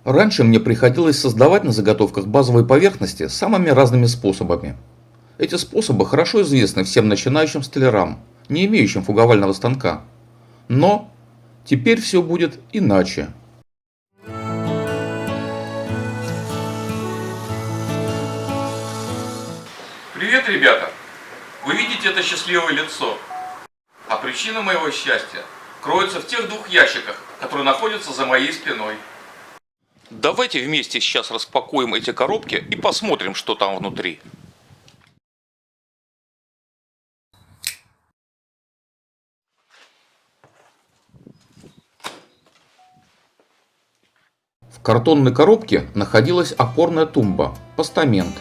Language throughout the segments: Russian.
Раньше мне приходилось создавать на заготовках базовые поверхности самыми разными способами. Эти способы хорошо известны всем начинающим столярам, не имеющим фуговального станка. Но теперь все будет иначе. Привет, ребята! Вы видите это счастливое лицо? А причина моего счастья кроется в тех двух ящиках, которые находятся за моей спиной. Давайте вместе сейчас распакуем эти коробки и посмотрим, что там внутри. В картонной коробке находилась опорная тумба, постамент,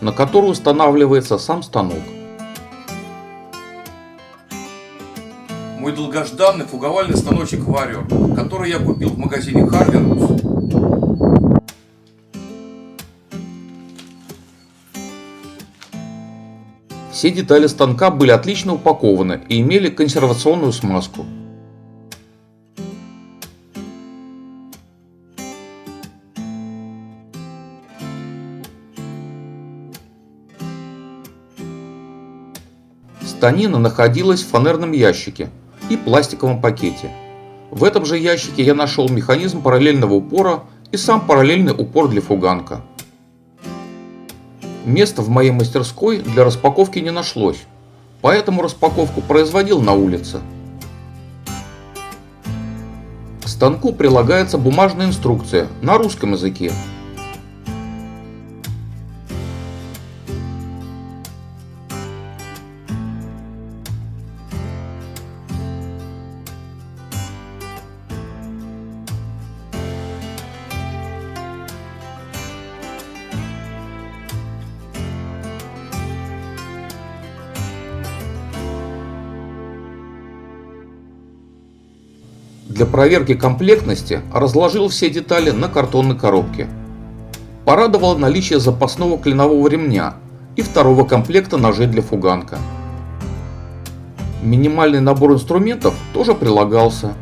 на которую устанавливается сам станок. Мой долгожданный фуговальный станочек Warrior, который я купил в магазине Harvinus. Все детали станка были отлично упакованы и имели консервационную смазку. Станина находилась в фанерном ящике и пластиковом пакете. В этом же ящике я нашел механизм параллельного упора и сам параллельный упор для фуганка. Места в моей мастерской для распаковки не нашлось, поэтому распаковку производил на улице. К станку прилагается бумажная инструкция на русском языке. Для проверки комплектности разложил все детали на картонной коробке. Порадовало наличие запасного клинового ремня и второго комплекта ножей для фуганка. Минимальный набор инструментов тоже прилагался.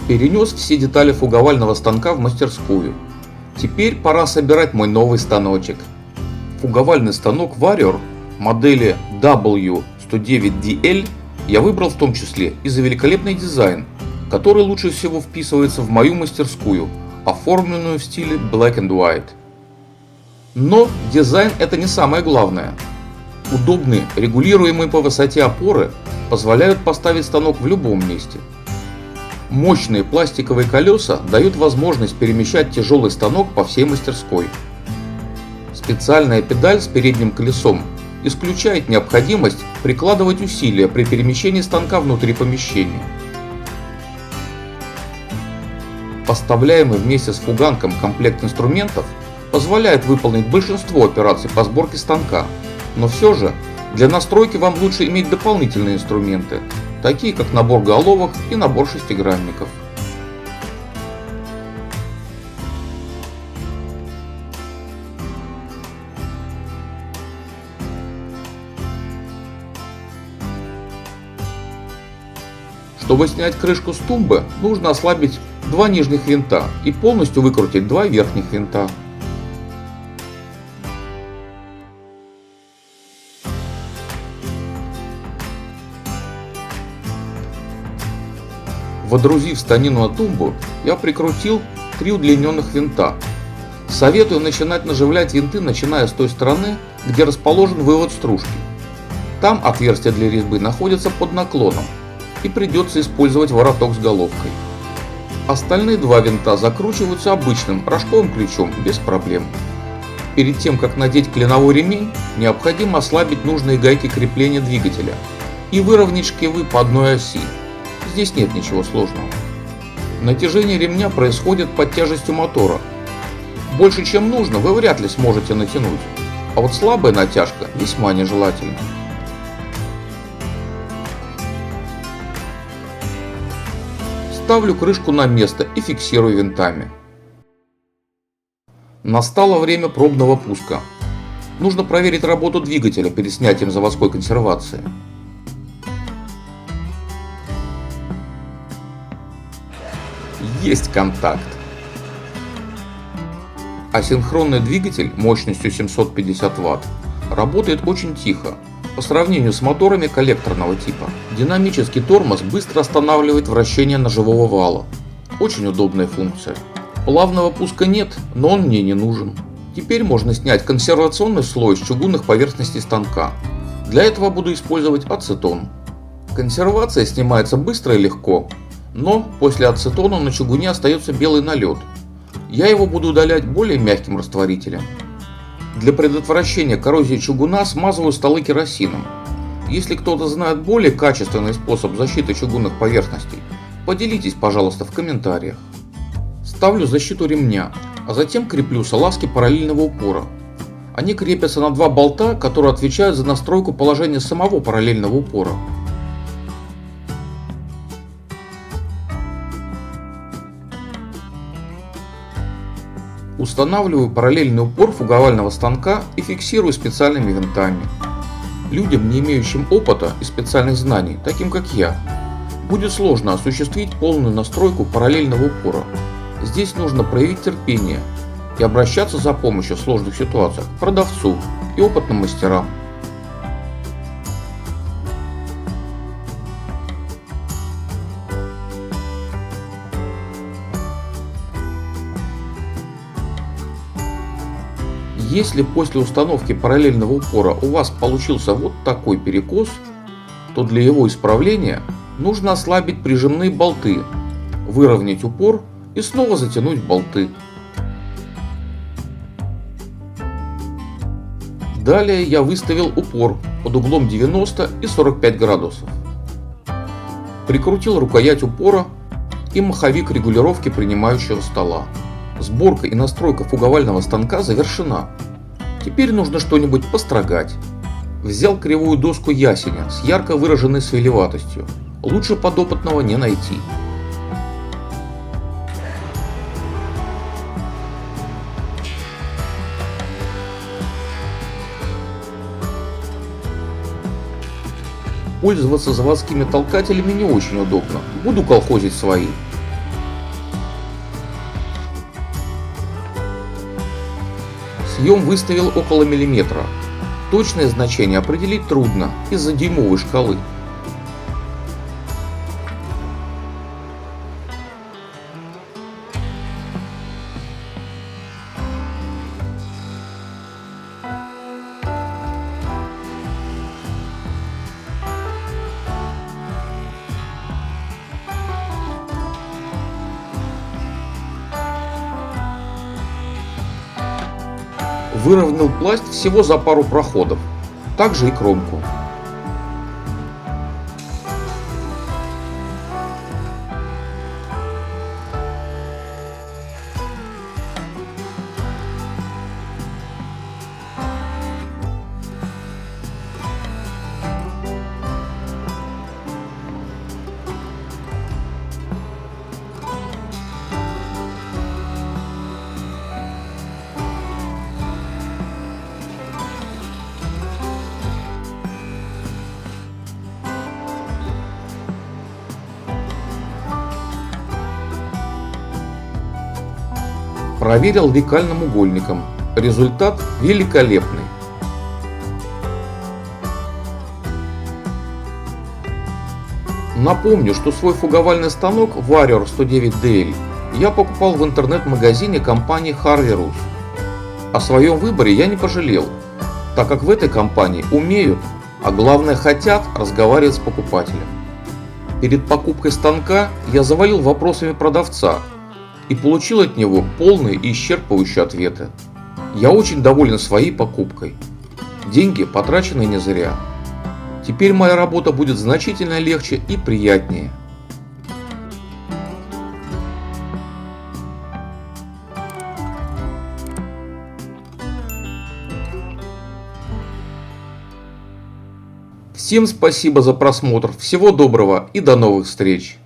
Перенес все детали фуговального станка в мастерскую. Теперь пора собирать мой новый станочек. Фуговальный станок Warrior модели W109DL я выбрал в том числе и за великолепный дизайн, который лучше всего вписывается в мою мастерскую, оформленную в стиле Black and White. Но дизайн это не самое главное. Удобные, регулируемые по высоте опоры позволяют поставить станок в любом месте. Мощные пластиковые колеса дают возможность перемещать тяжелый станок по всей мастерской. Специальная педаль с передним колесом исключает необходимость прикладывать усилия при перемещении станка внутри помещения. Поставляемый вместе с фуганком комплект инструментов позволяет выполнить большинство операций по сборке станка, но все же для настройки вам лучше иметь дополнительные инструменты, такие как набор головок и набор шестигранников. Чтобы снять крышку с тумбы, нужно ослабить два нижних винта и полностью выкрутить два верхних винта. Водрузив станину на тумбу, я прикрутил 3 удлиненных винта. Советую начинать наживлять винты, начиная с той стороны, где расположен вывод стружки. Там отверстие для резьбы находится под наклоном, и придется использовать вороток с головкой. Остальные два винта закручиваются обычным рожковым ключом без проблем. Перед тем как надеть клиновой ремень, необходимо ослабить нужные гайки крепления двигателя и выровнять шкивы по одной оси. Здесь нет ничего сложного. Натяжение ремня происходит под тяжестью мотора. Больше чем нужно вы вряд ли сможете натянуть, а вот слабая натяжка весьма нежелательна. Ставлю крышку на место и фиксирую винтами. Настало время пробного пуска. Нужно проверить работу двигателя перед снятием заводской консервации. Есть контакт. Асинхронный двигатель мощностью 750 Вт работает очень тихо по сравнению с моторами коллекторного типа. Динамический тормоз быстро останавливает вращение ножевого вала. Очень удобная функция. Плавного пуска нет, но он мне не нужен. Теперь можно снять консервационный слой с чугунных поверхностей станка. Для этого буду использовать ацетон. Консервация снимается быстро и легко, но после ацетона на чугуне остается белый налет. Я его буду удалять более мягким растворителем. Для предотвращения коррозии чугуна смазываю столы керосином. Если кто-то знает более качественный способ защиты чугунных поверхностей, поделитесь, пожалуйста, в комментариях. Ставлю защиту ремня, а затем креплю салазки параллельного упора. Они крепятся на два болта, которые отвечают за настройку положения самого параллельного упора. Устанавливаю параллельный упор фуговального станка и фиксирую специальными винтами. Людям, не имеющим опыта и специальных знаний, таким как я, будет сложно осуществить полную настройку параллельного упора. Здесь нужно проявить терпение и обращаться за помощью в сложных ситуациях к продавцу и опытным мастерам. Если после установки параллельного упора у вас получился вот такой перекос, то для его исправления нужно ослабить прижимные болты, выровнять упор и снова затянуть болты. Далее я выставил упор под углом 90 и 45 градусов. Прикрутил рукоять упора и маховик регулировки принимающего стола. Сборка и настройка фуговального станка завершена. Теперь нужно что-нибудь построгать. Взял кривую доску ясеня с ярко выраженной свелеватостью. Лучше подопытного не найти. Пользоваться заводскими толкателями не очень удобно. Буду колхозить свои. Съем выставил около миллиметра. Точное значение определить трудно из-за дюймовой шкалы. Выровнял пласт всего за пару проходов, также и кромку. Проверил лекальным угольником. Результат великолепный. Напомню, что свой фуговальный станок Warrior 109DL я покупал в интернет-магазине компании Harvey Roos. О своем выборе я не пожалел, так как в этой компании умеют, а главное хотят разговаривать с покупателем. Перед покупкой станка я завалил вопросами продавца и получил от него полные и исчерпывающие ответы. Я очень доволен своей покупкой. Деньги потрачены не зря. Теперь моя работа будет значительно легче и приятнее. Всем спасибо за просмотр, всего доброго и до новых встреч!